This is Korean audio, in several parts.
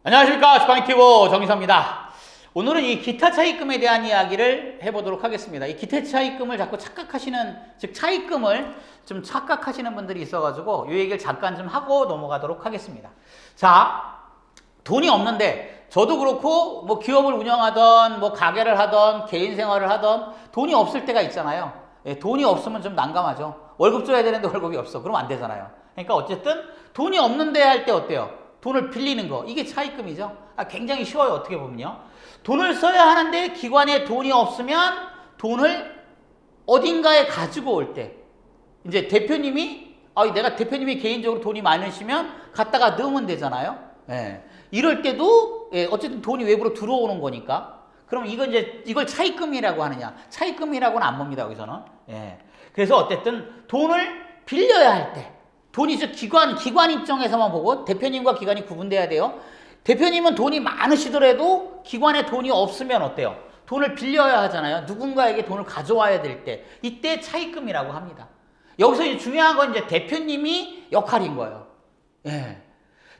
안녕하십니까, 주방튜버 정의사입니다. 오늘은 이 기타 차입금에 대한 이야기를 해보도록 하겠습니다. 이 기타 차입금을 자꾸 착각하시는, 즉 차입금을 좀 착각하시는 분들이 있어가지고 이 얘기를 잠깐 좀 하고 넘어가도록 하겠습니다. 자, 돈이 없는데 저도 그렇고 뭐 기업을 운영하던 뭐 가게를 하던 개인 생활을 하던 돈이 없을 때가 있잖아요. 예, 돈이 없으면 좀 난감하죠. 월급 줘야 되는데 월급이 없어. 그러면 안 되잖아요. 그러니까 어쨌든 돈이 없는데 할 때 어때요? 돈을 빌리는 거, 이게 차입금이죠. 굉장히 쉬워요, 어떻게 보면요. 돈을 써야 하는데 기관에 돈이 없으면 돈을 어딘가에 가지고 올 때, 이제 대표님이 내가 대표님이 개인적으로 돈이 많으시면 갖다가 넣으면 되잖아요. 예. 이럴 때도 어쨌든 돈이 외부로 들어오는 거니까. 그럼 이걸 차입금이라고 하느냐? 차입금이라고는 안 봅니다, 여기서는. 예. 그래서 어쨌든 돈을 빌려야 할 때, 돈이 즉 기관 입장에서만 보고 대표님과 기관이 구분돼야 돼요. 대표님은 돈이 많으시더라도 기관에 돈이 없으면 어때요? 돈을 빌려야 하잖아요. 누군가에게 돈을 가져와야 될 때, 이때 차입금이라고 합니다. 여기서 이제 중요한 건 이제 대표님이 역할인 거예요. 예.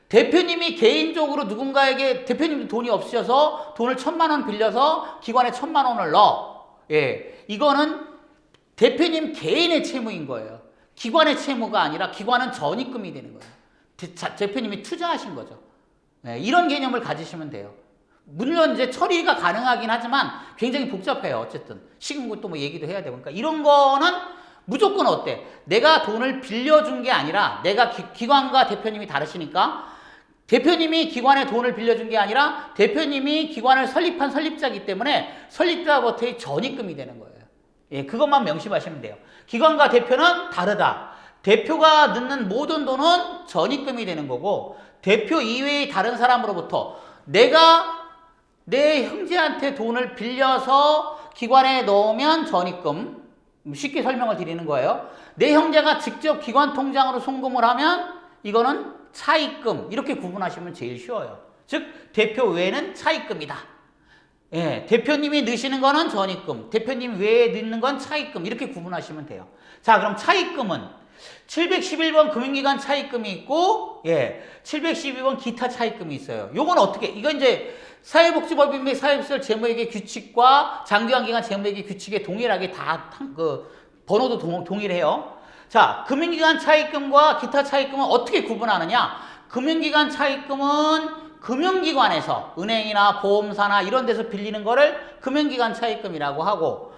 대표님이 개인적으로 누군가에게, 대표님도 돈이 없으셔서 돈을 1,000만 원 빌려서 기관에 1,000만 원을 넣어. 예. 이거는 대표님 개인의 채무인 거예요. 기관의 채무가 아니라 기관은 전입금이 되는 거예요. 대표님이 투자하신 거죠. 네, 이런 개념을 가지시면 돼요. 물론 이제 처리가 가능하긴 하지만 굉장히 복잡해요. 어쨌든 시금고 또 뭐 얘기도 해야 되고, 그러니까 이런 거는 무조건 어때? 내가 돈을 빌려준 게 아니라, 내가 기관과 대표님이 다르시니까 대표님이 기관에 돈을 빌려준 게 아니라 대표님이 기관을 설립한 설립자이기 때문에 설립자부터의 전입금이 되는 거예요. 예, 그것만 명심하시면 돼요. 기관과 대표는 다르다. 대표가 넣는 모든 돈은 전입금이 되는 거고, 대표 이외의 다른 사람으로부터 내가 내 형제한테 돈을 빌려서 기관에 넣으면 전입금, 쉽게 설명을 드리는 거예요. 내 형제가 직접 기관 통장으로 송금을 하면 이거는 차입금, 이렇게 구분하시면 제일 쉬워요. 즉 대표 외에는 차입금이다. 예, 대표님이 넣으시는 거는 전입금, 대표님 외에 넣는 건 차입금, 이렇게 구분하시면 돼요. 자, 그럼 차입금은 711번 금융기관 차입금이 있고, 712번 기타 차입금이 있어요. 요건 어떻게, 이건 이제 사회복지법인 및 사회시설 재무회계 규칙과 장기관기관 재무회계 규칙에 동일하게 다 번호도 동일해요. 자, 금융기관 차입금과 기타 차입금은 어떻게 구분하느냐? 금융기관 차입금은 금융기관에서 은행이나 보험사나 이런 데서 빌리는 거를 금융기관 차입금이라고 하고,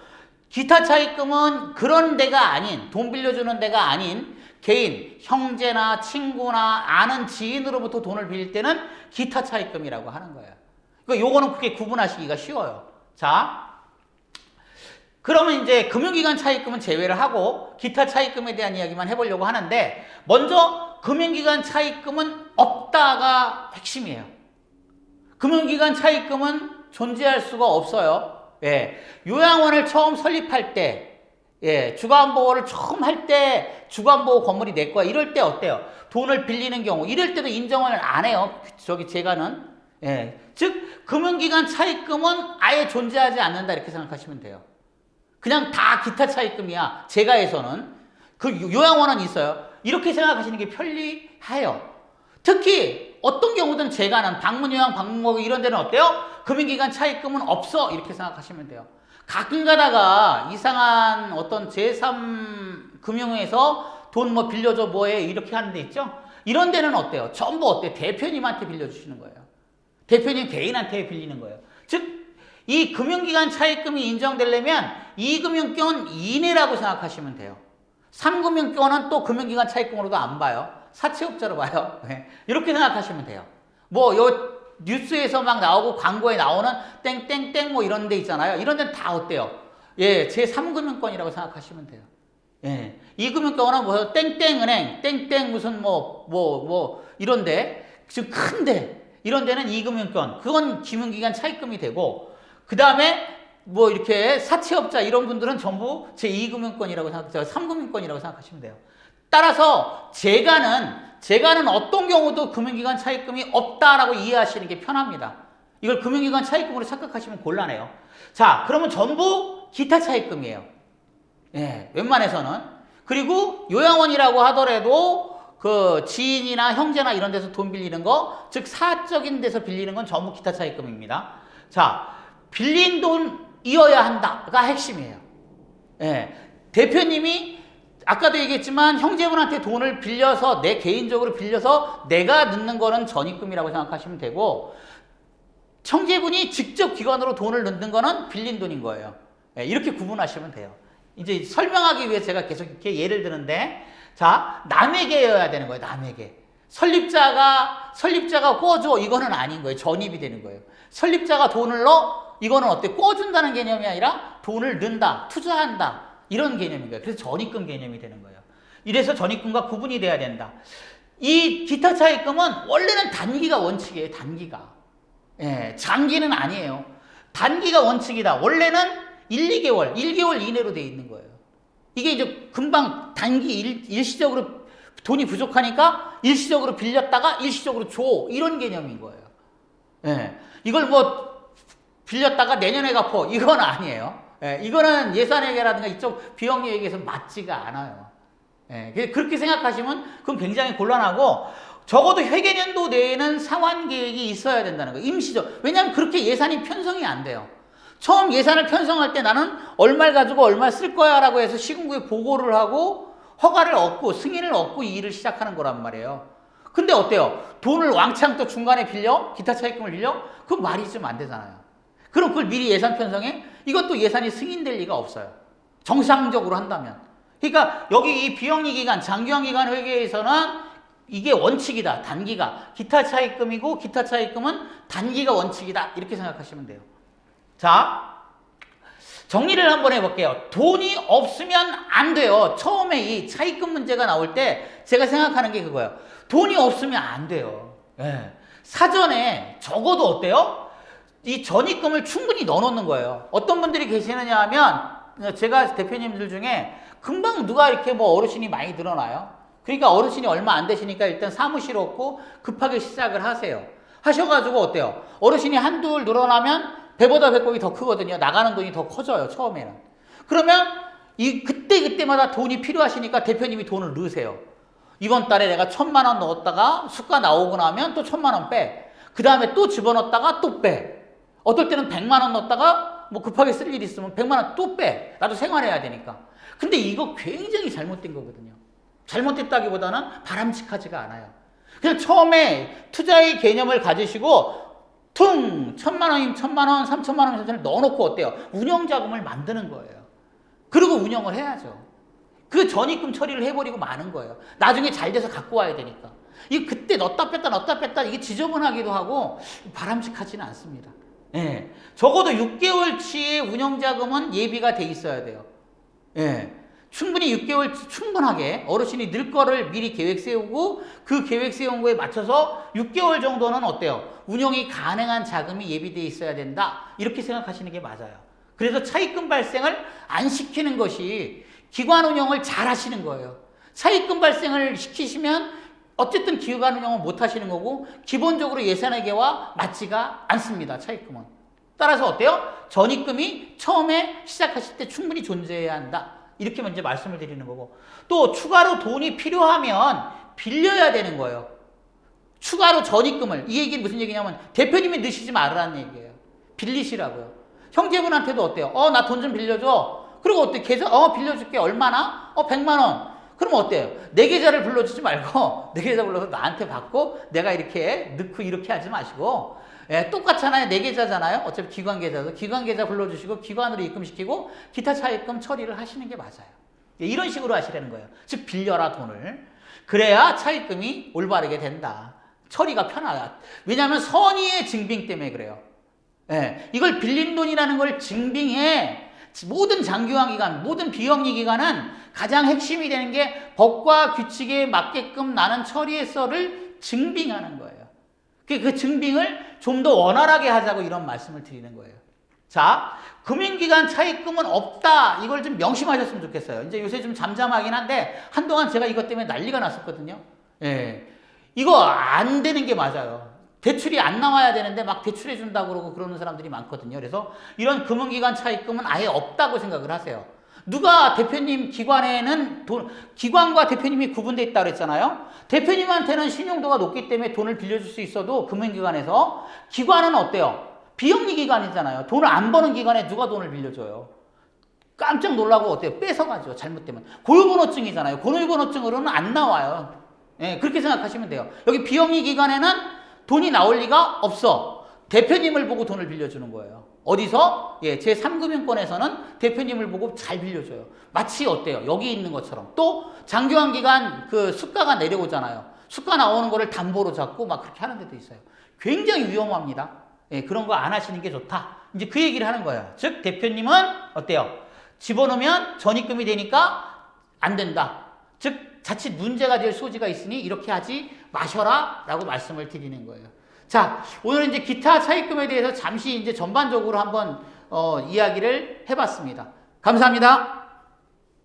기타 차입금은 그런 데가 아닌, 돈 빌려주는 데가 아닌 개인, 형제나 친구나 아는 지인으로부터 돈을 빌릴 때는 기타 차입금이라고 하는 거예요. 그러니까 요거는 그렇게 구분하시기가 쉬워요. 자, 그러면 이제 금융기관 차입금은 제외를 하고 기타 차입금에 대한 이야기만 해보려고 하는데, 먼저 금융기관 차입금은 없다가 핵심이에요. 금융기관 차입금은 존재할 수가 없어요. 예. 요양원을 처음 설립할 때, 주간보호를 처음 할 때 주간보호 건물이 내 거야. 이럴 때 어때요? 돈을 빌리는 경우, 이럴 때도 인정을 안 해요. 제가는. 즉, 금융기관 차입금은 아예 존재하지 않는다, 이렇게 생각하시면 돼요. 그냥 다 기타 차입금이야. 제가에서는. 그 요양원은 있어요. 이렇게 생각하시는 게 편리해요. 특히 어떤 경우든 제가는 방문요양, 방문목욕 이런 데는 어때요? 금융기관 차입금은 없어. 이렇게 생각하시면 돼요. 가끔 가다가 이상한 어떤 제3금융에서 돈 뭐 빌려줘 뭐해 이렇게 하는 데 있죠? 이런 데는 어때요? 전부 어때요? 대표님한테 빌려주시는 거예요. 대표님 개인한테 빌리는 거예요. 즉, 이 금융기관 차입금이 인정되려면 2금융권 이내라고 생각하시면 돼요. 3금융권은 또 금융기관 차입금으로도 안 봐요. 사채업자로 봐요. 이렇게 생각하시면 돼요. 뭐 요 뉴스에서 막 나오고 광고에 나오는 땡땡땡 뭐 이런 데 있잖아요. 이런 데는 다 어때요? 제3금융권이라고 생각하시면 돼요. 2금융권은 뭐 땡땡은행, 땡땡 무슨 뭐 이런데, 지금 큰데 이런 데는 2금융권, 그건 금융기관 차입금이 되고, 그 다음에 뭐 이렇게 사채업자 이런 분들은 전부 제2금융권이라고 생각하세요. 3금융권이라고 생각하시면 돼요. 따라서 제가는 어떤 경우도 금융기관 차입금이 없다라고 이해하시는 게 편합니다. 이걸 금융기관 차입금으로 착각하시면 곤란해요. 자, 그러면 전부 기타 차입금이에요. 웬만해서는. 그리고 요양원이라고 하더라도 그 지인이나 형제나 이런 데서 돈 빌리는 거, 즉 사적인 데서 빌리는 건 전부 기타 차입금입니다. 자, 빌린 돈이어야 한다가 핵심이에요. 예. 대표님이 아까도 얘기했지만 형제분한테 돈을 빌려서 내 개인적으로 빌려서 내가 넣는 거는 전입금이라고 생각하시면 되고, 형제분이 직접 기관으로 돈을 넣는 거는 빌린 돈인 거예요. 예, 이렇게 구분하시면 돼요. 이제 설명하기 위해 제가 계속 이렇게 예를 드는데, 자, 남에게여야 되는 거예요. 남에게. 설립자가 꿔줘, 이거는 아닌 거예요. 전입이 되는 거예요. 설립자가 돈을 넣어, 이거는 어때? 꿔준다는 개념이 아니라 돈을 넣는다, 투자한다, 이런 개념인 거예요. 그래서 전입금 개념이 되는 거예요. 이래서 전입금과 구분이 돼야 된다. 이 기타 차입금은 원래는 단기가 원칙이에요. 단기가. 예, 장기는 아니에요. 단기가 원칙이다. 원래는 1-2개월, 1개월 이내로 돼 있는 거예요. 이게 이제 금방 단기 일시적으로 돈이 부족하니까 일시적으로 빌렸다가 일시적으로 줘, 이런 개념인 거예요. 예, 이걸 뭐 빌렸다가 내년에 갚어, 이건 아니에요. 예, 이거는 예산회계라든가 이쪽 비용회계에서 맞지가 않아요. 예, 그렇게 생각하시면 그건 굉장히 곤란하고, 적어도 회계년도 내에는 상환 계획이 있어야 된다는 거예요. 임시적. 왜냐하면 그렇게 예산이 편성이 안 돼요. 처음 예산을 편성할 때 나는 얼마를 가지고 얼마 쓸 거야 라고 해서 시군구에 보고를 하고 허가를 얻고 승인을 얻고 이 일을 시작하는 거란 말이에요. 근데 어때요? 돈을 왕창 또 중간에 빌려? 기타 차입금을 빌려? 그건 말이 좀 안 되잖아요. 그럼 그걸 미리 예산 편성해? 이것도 예산이 승인될 리가 없어요. 정상적으로 한다면. 그러니까 여기 이 비영리 기간, 장기화 기간 회계에서는 이게 원칙이다. 단기가. 기타 차입금이고 기타 차입금은 단기가 원칙이다. 이렇게 생각하시면 돼요. 자, 정리를 한번 해볼게요. 돈이 없으면 안 돼요. 처음에 이 차입금 문제가 나올 때 제가 생각하는 게 그거예요. 돈이 없으면 안 돼요. 예. 사전에 적어도 어때요? 이 전입금을 충분히 넣어놓는 거예요. 어떤 분들이 계시느냐 하면, 제가 대표님들 중에 금방 누가 이렇게 뭐 어르신이 많이 늘어나요. 그러니까 어르신이 얼마 안 되시니까 일단 사무실 없고 급하게 시작을 하세요. 하셔가지고 어때요? 어르신이 한둘 늘어나면 배보다 배꼽이 더 크거든요. 나가는 돈이 더 커져요, 처음에는. 그러면 그때마다 돈이 필요하시니까 대표님이 돈을 넣으세요. 이번 달에 내가 1,000만 원 넣었다가 수가 나오고 나면 또 1,000만 원 빼. 그 다음에 또 집어넣었다가 또 빼. 어떨 때는 100만 원 넣었다가 뭐 급하게 쓸 일 있으면 100만 원 또 빼. 나도 생활해야 되니까. 근데 이거 굉장히 잘못된 거거든요. 잘못됐다기보다는 바람직하지가 않아요. 그냥 처음에 투자의 개념을 가지시고 1,000만 원이면 1,000만 원, 3,000만 원 넣어놓고 어때요? 운영자금을 만드는 거예요. 그리고 운영을 해야죠. 그 전입금 처리를 해버리고 마는 거예요. 나중에 잘 돼서 갖고 와야 되니까. 이 그때 넣었다 뺐다 이게 지저분하기도 하고 바람직하지는 않습니다. 예. 적어도 6개월치의 운영자금은 예비가 돼 있어야 돼요. 예. 충분히 6개월 충분하게 어르신이 늘 거를 미리 계획 세우고 그 계획 세운 거에 맞춰서 6개월 정도는 어때요? 운영이 가능한 자금이 예비되어 있어야 된다. 이렇게 생각하시는 게 맞아요. 그래서 차입금 발생을 안 시키는 것이 기관 운영을 잘 하시는 거예요. 차입금 발생을 시키시면 어쨌든 기관 운영을 못 하시는 거고 기본적으로 예산회계와 맞지가 않습니다. 차입금은. 따라서 어때요? 전입금이 처음에 시작하실 때 충분히 존재해야 한다. 이렇게 먼저 말씀을 드리는 거고, 또 추가로 돈이 필요하면 빌려야 되는 거예요. 추가로 전입금을. 이 얘기는 무슨 얘기냐면 대표님이 넣으시지 말으라는 얘기예요. 빌리시라고요. 형제분한테도 어때요? 나 돈 좀 빌려줘. 그리고 어때? 계좌 빌려줄게. 얼마나? 100만 원. 그럼 어때요? 내 계좌를 불러주지 말고 내 계좌 불러서 나한테 받고 내가 이렇게 넣고 이렇게 하지 마시고, 예, 똑같잖아요. 내 계좌잖아요. 어차피 기관 계좌도 기관 계좌 불러주시고 기관으로 입금시키고 기타 차입금 처리를 하시는 게 맞아요. 예, 이런 식으로 하시라는 거예요. 즉 빌려라 돈을. 그래야 차입금이 올바르게 된다. 처리가 편하다. 왜냐하면 선의의 증빙 때문에 그래요. 예, 이걸 빌린 돈이라는 걸 증빙해. 모든 장기화 기간, 모든 비영리 기간은 가장 핵심이 되는 게 법과 규칙에 맞게끔 나는 처리했어를 증빙하는 거예요. 그 증빙을 좀 더 원활하게 하자고 이런 말씀을 드리는 거예요. 자, 금융기관 차입금은 없다. 이걸 좀 명심하셨으면 좋겠어요. 이제 요새 좀 잠잠하긴 한데 한동안 제가 이것 때문에 난리가 났었거든요. 예, 이거 안 되는 게 맞아요. 대출이 안 나와야 되는데 막 대출해 준다고 그러고 그러는 사람들이 많거든요. 그래서 이런 금융기관 차입금은 아예 없다고 생각을 하세요. 누가 대표님 기관에는 기관과 대표님이 구분되어 있다고 그랬잖아요. 대표님한테는 신용도가 높기 때문에 돈을 빌려줄 수 있어도 금융기관에서 기관은 어때요? 비영리 기관이잖아요. 돈을 안 버는 기관에 누가 돈을 빌려줘요? 깜짝 놀라고 어때요? 뺏어가죠. 잘못되면. 고유번호증이잖아요. 고유번호증으로는 안 나와요. 예, 그렇게 생각하시면 돼요. 여기 비영리 기관에는 돈이 나올 리가 없어. 대표님을 보고 돈을 빌려주는 거예요. 어디서? 예, 제3금융권에서는 대표님을 보고 잘 빌려줘요. 마치 어때요? 여기 있는 것처럼. 또 장기환 기간 그 수가가 내려오잖아요. 수가 나오는 거를 담보로 잡고 막 그렇게 하는 데도 있어요. 굉장히 위험합니다. 예, 그런 거 안 하시는 게 좋다. 이제 그 얘기를 하는 거예요. 즉 대표님은 어때요? 집어넣으면 전입금이 되니까 안 된다. 즉 자칫 문제가 될 소지가 있으니 이렇게 하지 마셔라 라고 말씀을 드리는 거예요. 자, 오늘 이제 기타 차입금에 대해서 잠시 이제 전반적으로 한번 이야기를 해봤습니다. 감사합니다.